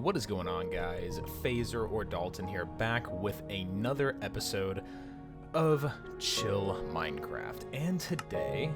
What is going on, guys? Phaser or Dalton here, back with another episode of Chill Minecraft. And today,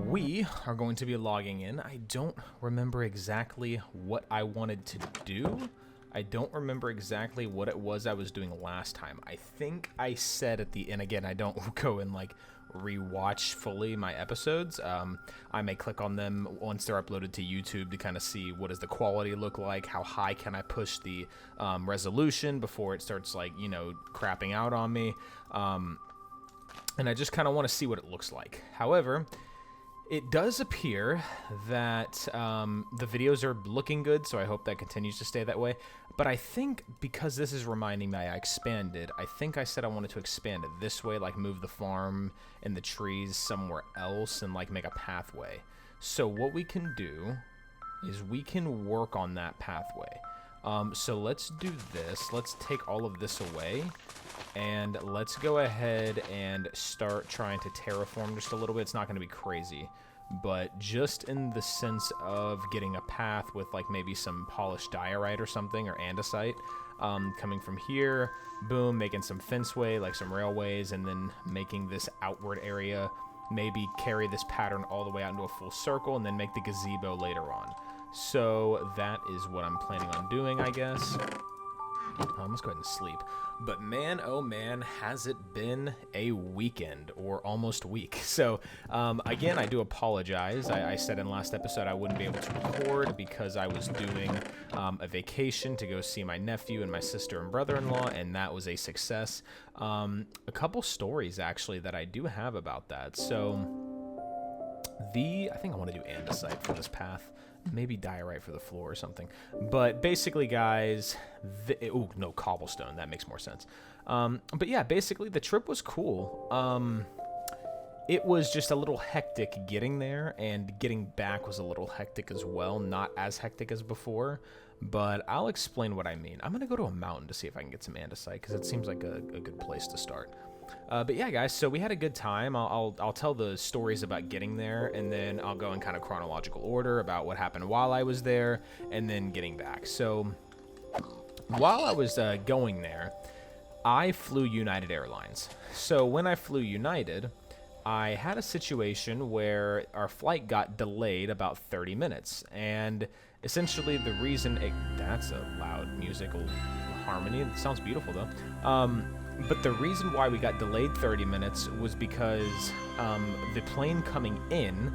we are going to be logging in. I don't remember exactly what I wanted to do. I don't remember exactly what it was I was doing last time. I think I said at the end, again, I don't go and like rewatch fully my episodes. I may click on them once they're uploaded to YouTube to kind of see what does the quality look like, how high can I push the resolution before it starts like, you know, crapping out on me. And I just kind of want to see what it looks like. However, it does appear that the videos are looking good, so I hope that continues to stay that way. But I think because this is reminding me I expanded, I think I said I wanted to expand it this way, like move the farm and the trees somewhere else and like make a pathway. So what we can do is we can work on that pathway. So let's do this. Let's take all of this away. And let's go ahead and start trying to terraform just a little bit. It's not going to be crazy, but just in the sense of getting a path with like maybe some polished diorite or something, or andesite, coming from here, boom, making some fenceway, like some railways, and then making this outward area, maybe carry this pattern all the way out into a full circle, and then make the gazebo later on. So that is what I'm planning on doing, I guess. Let's go ahead and sleep. But man, oh man, has it been a weekend, or almost week. So, again, I do apologize. I said in last episode I wouldn't be able to record because I was doing a vacation to go see my nephew and my sister and brother-in-law, and that was a success. A couple stories, actually, that I do have about that. So, I think I want to do andesite for this path. Maybe diorite for the floor or something. But basically, guys, oh, no, cobblestone. That makes more sense. But yeah, basically, the trip was cool. It was just a little hectic getting there, and getting back was a little hectic as well. Not as hectic as before, but I'll explain what I mean. I'm going to go to a mountain to see if I can get some andesite, because it seems like a good place to start. But yeah, guys, so we had a good time. I'll tell the stories about getting there, and then I'll go in kind of chronological order about what happened while I was there, and then getting back. So while I was going there, I flew United Airlines. So when I flew United, I had a situation where our flight got delayed about 30 minutes. And essentially the reason that's a loud musical harmony. It sounds beautiful, though. But the reason why we got delayed 30 minutes was because the plane coming in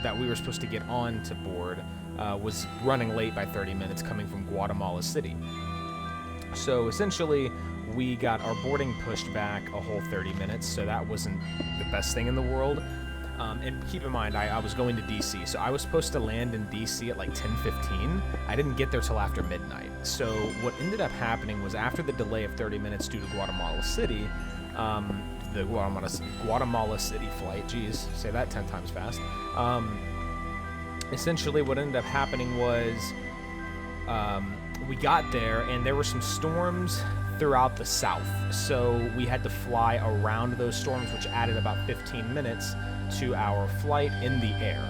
that we were supposed to get on to board was running late by 30 minutes coming from Guatemala City. So essentially, we got our boarding pushed back a whole 30 minutes, so that wasn't the best thing in the world. And keep in mind, I was going to D.C., so I was supposed to land in D.C. at like 10:15. I didn't get there till after midnight. So what ended up happening was, after the delay of 30 minutes due to Guatemala City, the Guatemala City flight, geez, say that 10 times fast. Essentially what ended up happening was we got there, and there were some storms throughout the south. So we had to fly around those storms, which added about 15 minutes to our flight in the air.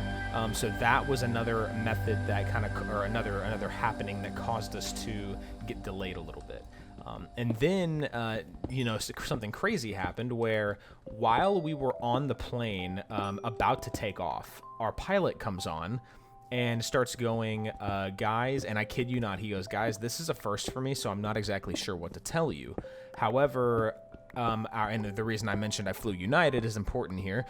So that was another method that or another happening that caused us to get delayed a little bit. And then, you know, something crazy happened where, while we were on the plane about to take off, our pilot comes on and starts going, guys, and I kid you not, he goes, guys, this is a first for me, so I'm not exactly sure what to tell you. However, and the reason I mentioned I flew United is important here,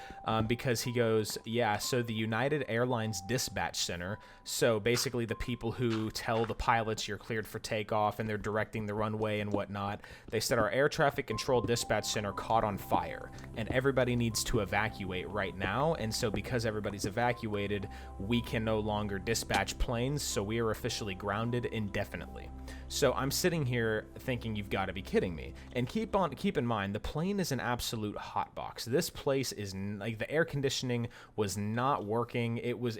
because he goes, yeah, so the United Airlines Dispatch Center, so basically the people who tell the pilots you're cleared for takeoff and they're directing the runway and whatnot, they said our air traffic control dispatch center caught on fire, and everybody needs to evacuate right now, and so because everybody's evacuated, we can no longer dispatch planes, so we are officially grounded indefinitely. So I'm sitting here thinking, you've got to be kidding me. And keep in mind, the plane is an absolute hotbox. This place is like, the air conditioning was not working. It was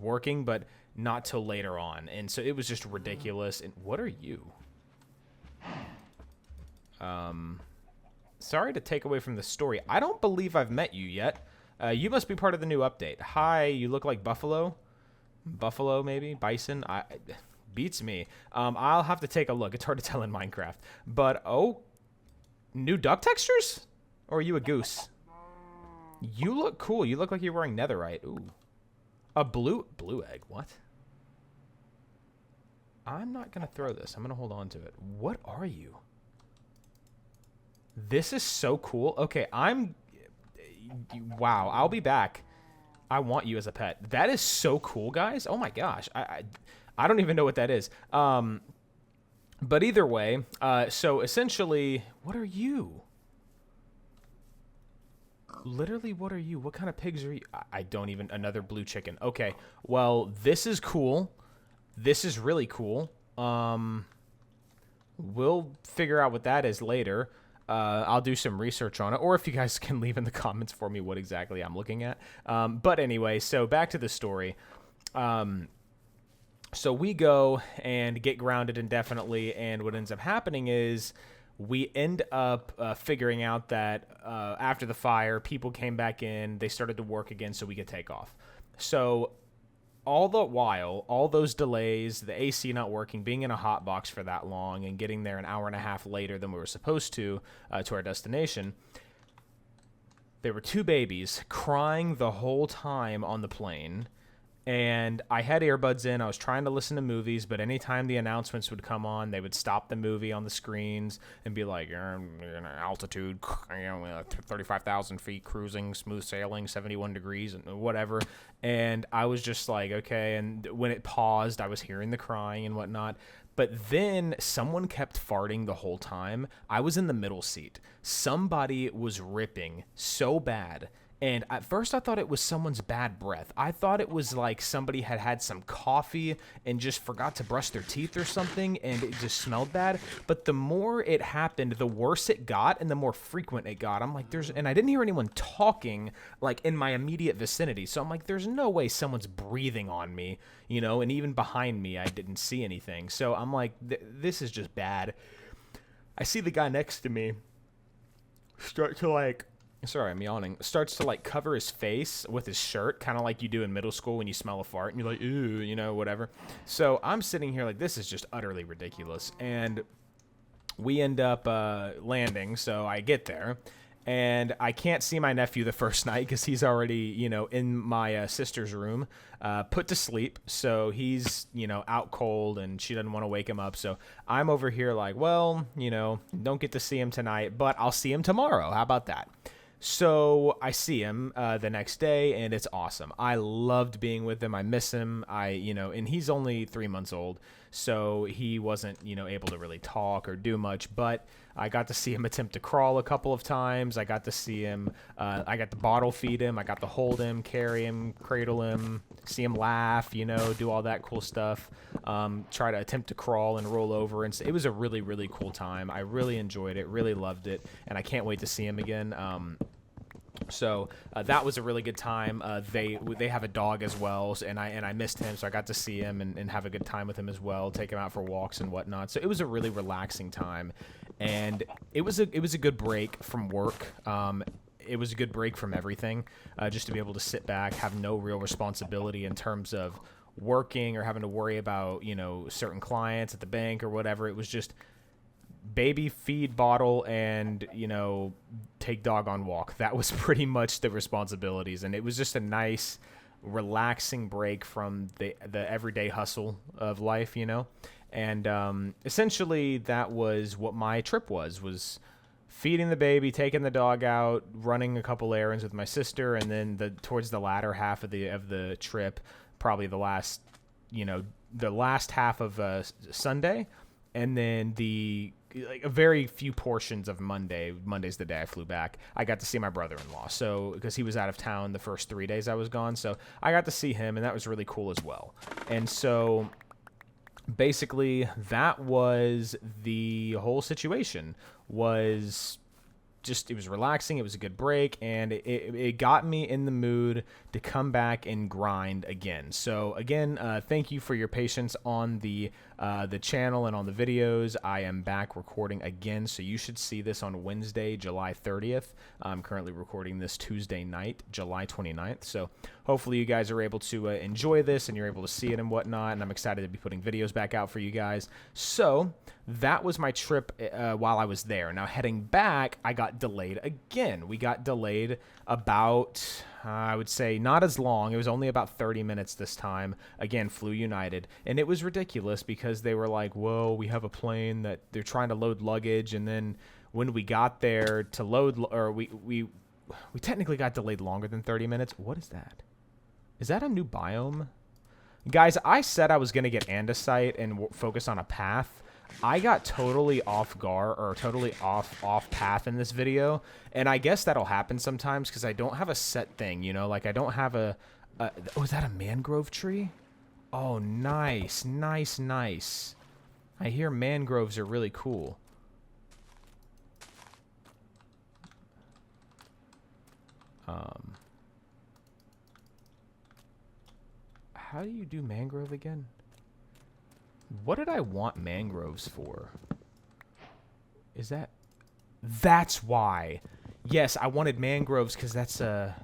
working, but not till later on. And so it was just ridiculous. And what are you? Sorry to take away from the story. I don't believe I've met you yet. You must be part of the new update. Hi, you look like Buffalo. Buffalo, maybe? Bison? beats me. I'll have to take a look. It's hard to tell in Minecraft. But, oh, new duck textures? Or are you a goose? You look cool. You look like you're wearing netherite. Ooh. A blue egg. What? I'm not going to throw this. I'm going to hold on to it. What are you? This is so cool. Okay, wow, I'll be back. I want you as a pet. That is so cool, guys. Oh my gosh. I don't even know what that is. But either way, so essentially, what are you? Literally, what are you? What kind of pigs are you? I don't even... Another blue chicken. Okay, well, this is cool. This is really cool. We'll figure out what that is later. I'll do some research on it, or if you guys can leave in the comments for me what exactly I'm looking at. But anyway, so back to the story. So we go and get grounded indefinitely, and what ends up happening is we end up figuring out that after the fire, people came back in, they started to work again so we could take off. So all the while, all those delays, the AC not working, being in a hot box for that long, and getting there an hour and a half later than we were supposed to our destination, there were 2 babies crying the whole time on the plane. And I had earbuds in. I was trying to listen to movies, but anytime the announcements would come on, they would stop the movie on the screens and be like, altitude, 35,000 feet, cruising, smooth sailing, 71 degrees, and whatever. And I was just like, okay. And when it paused, I was hearing the crying and whatnot. But then someone kept farting the whole time. I was in the middle seat. Somebody was ripping so bad. And at first I thought it was someone's bad breath. I thought it was like somebody had had some coffee and just forgot to brush their teeth or something, and it just smelled bad. But the more it happened, the worse it got and the more frequent it got. I'm like, and I didn't hear anyone talking like in my immediate vicinity. So I'm like, there's no way someone's breathing on me, you know, and even behind me, I didn't see anything. So I'm like, this is just bad. I see the guy next to me start to like... Sorry, I'm yawning. Starts to like cover his face with his shirt, kind of like you do in middle school when you smell a fart and you're like, ooh, you know, whatever. So I'm sitting here like, this is just utterly ridiculous. And we end up landing. So I get there and I can't see my nephew the first night because he's already, you know, in my sister's room, put to sleep. So he's, you know, out cold and she doesn't want to wake him up. So I'm over here like, well, you know, don't get to see him tonight, but I'll see him tomorrow. How about that? So I see him the next day, and it's awesome. I loved being with him. I miss him. And he's only 3 months old, so he wasn't, you know, able to really talk or do much. But I got to see him attempt to crawl a couple of times. I got to see him. I got to bottle feed him. I got to hold him, carry him, cradle him, see him laugh, you know, do all that cool stuff. Try to attempt to crawl and roll over. And it was a really, really cool time. I really enjoyed it, really loved it, and I can't wait to see him again. So that was a really good time. They have a dog as well, and I missed him, so I got to see him and have a good time with him as well, take him out for walks and whatnot. So it was a really relaxing time, and it was a good break from work. It was a good break from everything, just to be able to sit back, have no real responsibility in terms of working or having to worry about, you know, certain clients at the bank or whatever. It was just baby, feed, bottle, and, you know, take dog on walk. That was pretty much the responsibilities, and it was just a nice, relaxing break from the everyday hustle of life, you know. And essentially that was what my trip was feeding the baby, taking the dog out, running a couple errands with my sister, and then towards the latter half of the trip, probably the last half of Sunday, and then a very few portions of Monday. Monday's the day I flew back. I got to see my brother-in-law, so because he was out of town the first 3 days I was gone, so I got to see him, and that was really cool as well. And so basically that was the whole situation, was it was relaxing. It was a good break, and it got me in the mood to come back and grind again. So again, thank you for your patience on the channel and on the videos. I am back recording again, so you should see this on Wednesday, July 30th. I'm currently recording this Tuesday night, July 29th. So hopefully you guys are able to enjoy this and you're able to see it and whatnot. And I'm excited to be putting videos back out for you guys. So that was my trip while I was there. Now heading back, I got delayed again. We got delayed about, I would say, not as long. It was only about 30 minutes this time. Again, flew United. And it was ridiculous because they were like, whoa, we have a plane that they're trying to load luggage. And then when we got there to load, or we technically got delayed longer than 30 minutes. What is that? Is that a new biome? Guys, I said I was going to get andesite and focus on a path. I got totally off guard, or totally off path in this video, and I guess that'll happen sometimes because I don't have a set thing, you know, like I don't have oh, is that a mangrove tree? Oh, nice, nice, nice. I hear mangroves are really cool. How do you do mangrove again? What did I want mangroves for? Is that... That's why. Yes, I wanted mangroves because that's a...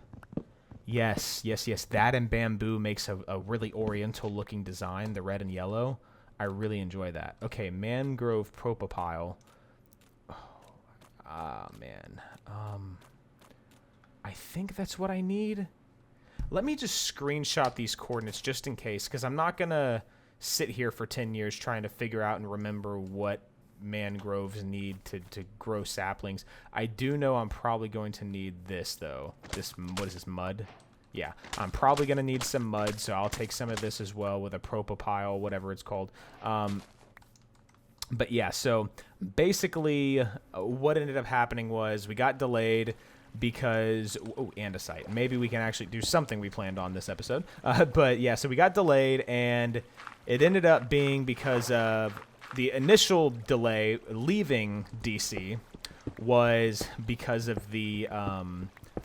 Yes, yes, yes. That and bamboo makes a really oriental-looking design, the red and yellow. I really enjoy that. Okay, mangrove propopile. Ah, man. I think that's what I need. Let me just screenshot these coordinates just in case, because I'm not going to sit here for 10 years trying to figure out and remember what mangroves need to grow saplings. I do know I'm probably going to need this, though. This, what is this, mud? Yeah, I'm probably going to need some mud, so I'll take some of this as well with a propopile, whatever it's called. But yeah, so basically what ended up happening was we got delayed because, oh, andesite. Maybe we can actually do something we planned on this episode. But yeah, so we got delayed, and it ended up being because of the initial delay leaving DC was because of the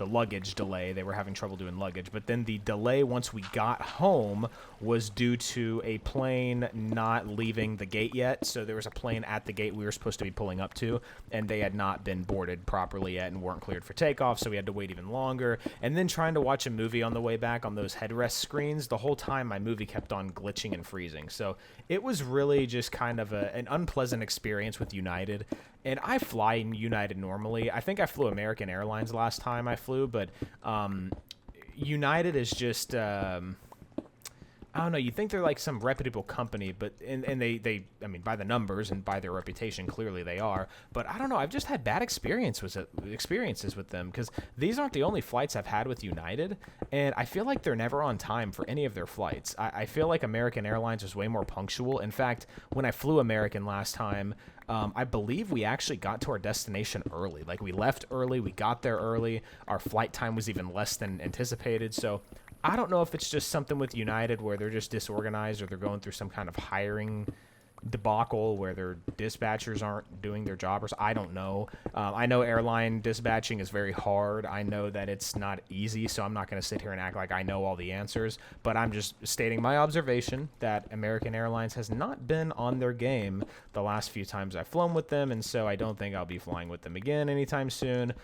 luggage delay. They were having trouble doing luggage. But then the delay once we got home was due to a plane not leaving the gate yet. So there was a plane at the gate we were supposed to be pulling up to, and they had not been boarded properly yet and weren't cleared for takeoff, so we had to wait even longer. And then trying to watch a movie on the way back on those headrest screens, the whole time my movie kept on glitching and freezing. So it was really just kind of an unpleasant experience with United. And I fly in United normally. I think I flew American Airlines last time I flew, but United is just... I don't know, you'd think they're like some reputable company, but and they I mean, by the numbers and by their reputation, clearly they are. But I don't know, I've just had bad experiences with them, because these aren't the only flights I've had with United, and I feel like they're never on time for any of their flights. I feel like American Airlines was way more punctual. In fact, when I flew American last time, I believe we actually got to our destination early. Like, we left early, we got there early, our flight time was even less than anticipated, so... I don't know if it's just something with United where they're just disorganized, or they're going through some kind of hiring debacle where their dispatchers aren't doing their job, or I don't know. I know airline dispatching is very hard. I know that it's not easy, so I'm not going to sit here and act like I know all the answers, but I'm just stating my observation that American Airlines has not been on their game the last few times I've flown with them, and so I don't think I'll be flying with them again anytime soon.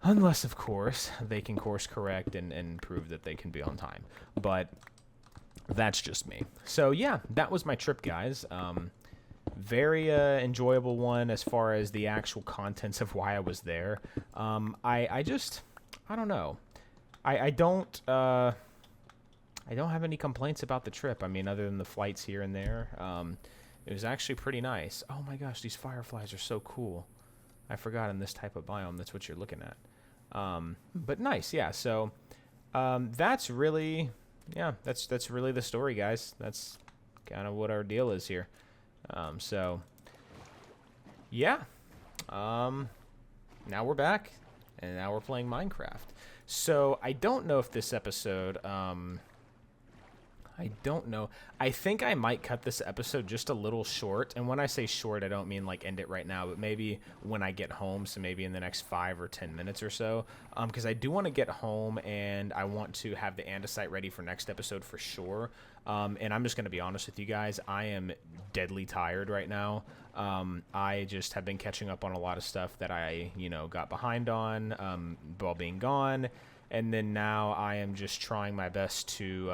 Unless, of course, they can course correct and prove that they can be on time. But that's just me. So, yeah, that was my trip, guys. Very enjoyable one as far as the actual contents of why I was there. I don't know. I don't have any complaints about the trip. I mean, other than the flights here and there. It was actually pretty nice. Oh my gosh, these fireflies are so cool. I forgot in this type of biome, that's what you're looking at. But nice, yeah. So that's really, that's really the story, guys. That's kind of what our deal is here. So yeah. Now we're back, and now we're playing Minecraft. So I don't know if this episode, I I don't know. I think I might cut this episode just a little short. And when I say short, I don't mean like end it right now, but maybe when I get home. So maybe in the next 5 or 10 minutes or so. Because I do want to get home and I want to have the andesite ready for next episode for sure. And I'm just going to be honest with you guys. I am deadly tired right now. I just have been catching up on a lot of stuff that I, got behind on while being gone. And then now I am just trying my best to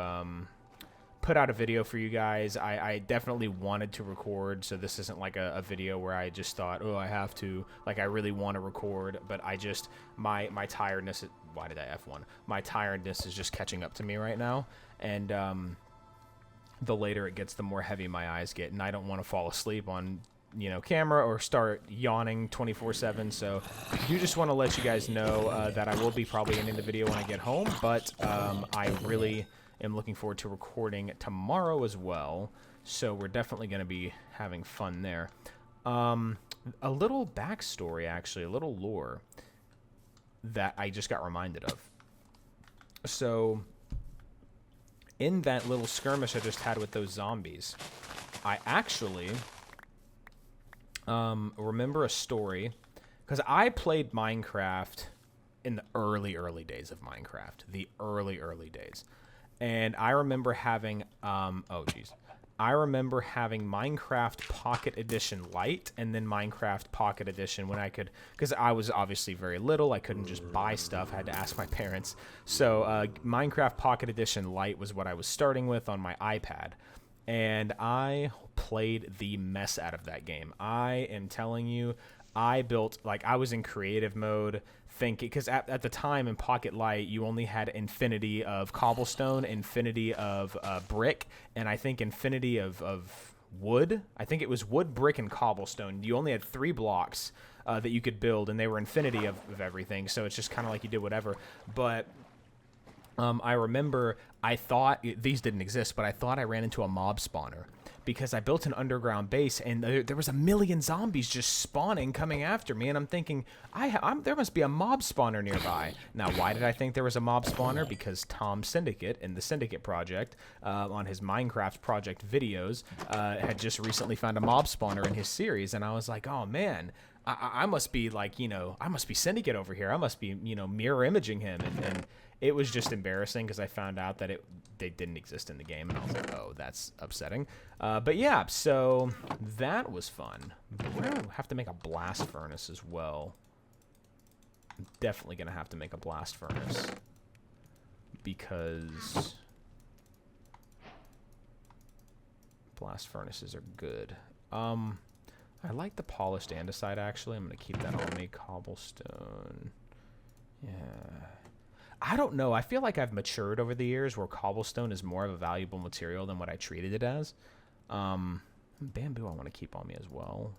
put out a video for you guys. I definitely wanted to record, so this isn't like a video where I just thought, oh, I have to. Like, I really want to record, but I just, my tiredness, why did I F1? My tiredness is just catching up to me right now. And the later it gets, the more heavy my eyes get, and I don't want to fall asleep on camera or start yawning 24/7. So I do just want to let you guys know that I will be probably ending the video when I get home, but I really am looking forward to recording tomorrow as well. So we're definitely going to be having fun there. A little backstory, actually, a little lore that I just got reminded of. So in that little skirmish I just had with those zombies, I actually remember a story, because I played Minecraft in the early days of Minecraft, the early days, and I remember having I remember having Minecraft Pocket Edition Lite and then Minecraft Pocket Edition when I could, because I was obviously very little, I couldn't just buy stuff, I had to ask my parents. So Minecraft Pocket Edition Lite was what I was starting with on my iPad. And I played the mess out of that game. I am telling you, I built, like, I was in creative mode, thinking, because at the time in Pocket Light, you only had infinity of cobblestone, infinity of brick, and I think infinity of wood. I think it was wood, brick, and cobblestone. You only had 3 blocks that you could build, and they were infinity of everything, so it's just kind of like you did whatever. But I remember I thought these didn't exist, but I thought I ran into a mob spawner because I built an underground base and there was a million zombies just spawning coming after me. And I'm thinking, there must be a mob spawner nearby. Now, why did I think there was a mob spawner? Because Tom Syndicate in the Syndicate Project on his Minecraft project videos had just recently found a mob spawner in his series. And I was like, oh, man. I must be like, I must be Syndicate over here. I must be, mirror imaging him. And it was just embarrassing because I found out that they didn't exist in the game. And I was like, oh, that's upsetting. But yeah, so that was fun. We're going to have to make a blast furnace as well. I'm definitely going to have to make a blast furnace. Because blast furnaces are good. I like the polished andesite, actually. I'm going to keep that on me. Cobblestone. Yeah. I don't know. I feel like I've matured over the years where cobblestone is more of a valuable material than what I treated it as. Bamboo I want to keep on me as well.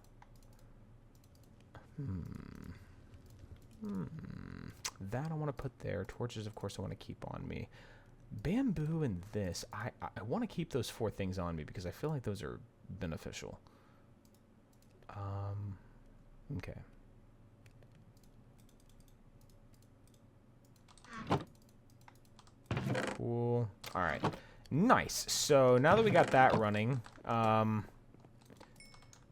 That I want to put there. Torches, of course, I want to keep on me. Bamboo and this. I want to keep those 4 things on me because I feel like those are beneficial. Okay. Cool. All right. Nice. So now that we got that running,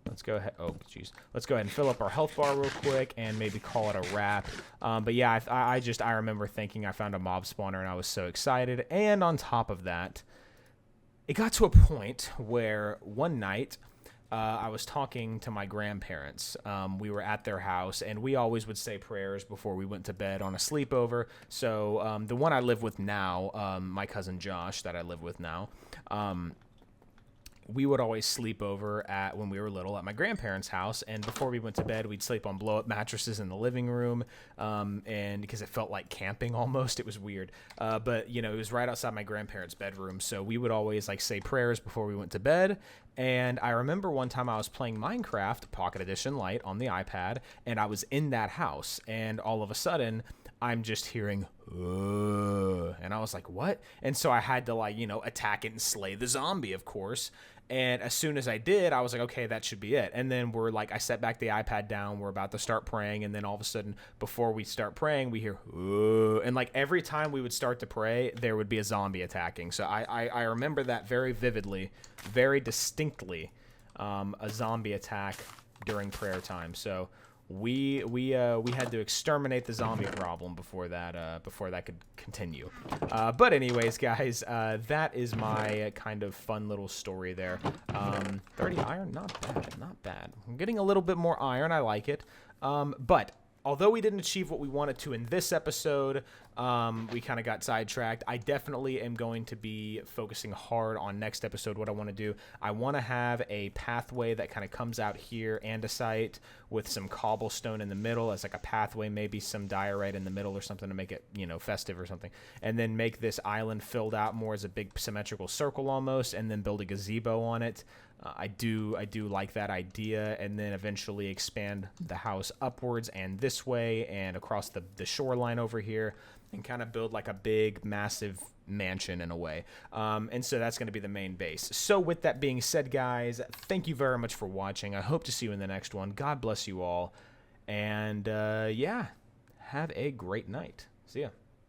let's go ahead. Oh, jeez. Let's go ahead and fill up our health bar real quick and maybe call it a wrap. But yeah, I remember thinking I found a mob spawner and I was so excited. And on top of that, it got to a point where one night, I was talking to my grandparents. We were at their house, and we always would say prayers before we went to bed on a sleepover. So the one I live with now, my cousin Josh that I live with now, we would always sleep over when we were little at my grandparents' house, and before we went to bed, we'd sleep on blow-up mattresses in the living room, and because it felt like camping almost, it was weird. But it was right outside my grandparents' bedroom, so we would always say prayers before we went to bed. And I remember one time I was playing Minecraft Pocket Edition Lite on the iPad, and I was in that house, and all of a sudden, I'm just hearing, and I was like, what? And so I had to attack it and slay the zombie, of course. And as soon as I did, I was like, okay, that should be it. And then I set back the iPad down. We're about to start praying. And then all of a sudden, before we start praying, we hear, ooh. And every time we would start to pray, there would be a zombie attacking. So I remember that very vividly, very distinctly, a zombie attack during prayer time. So we had to exterminate the zombie problem before that could continue. But anyways, guys, that is my kind of fun little story there. 30 iron, not bad. I'm getting a little bit more iron. I like it. But although we didn't achieve what we wanted to in this episode, we kind of got sidetracked. I definitely am going to be focusing hard on next episode. What I want to do, I want to have a pathway that kind of comes out here, andesite, with some cobblestone in the middle as a pathway, maybe some diorite in the middle or something to make it, festive or something. And then make this island filled out more as a big symmetrical circle almost, and then build a gazebo on it. I do like that idea, and then eventually expand the house upwards and this way and across the shoreline over here, and kind of build a big, massive mansion in a way. And so that's going to be the main base. So with that being said, guys, thank you very much for watching. I hope to see you in the next one. God bless you all. And, yeah, have a great night. See ya.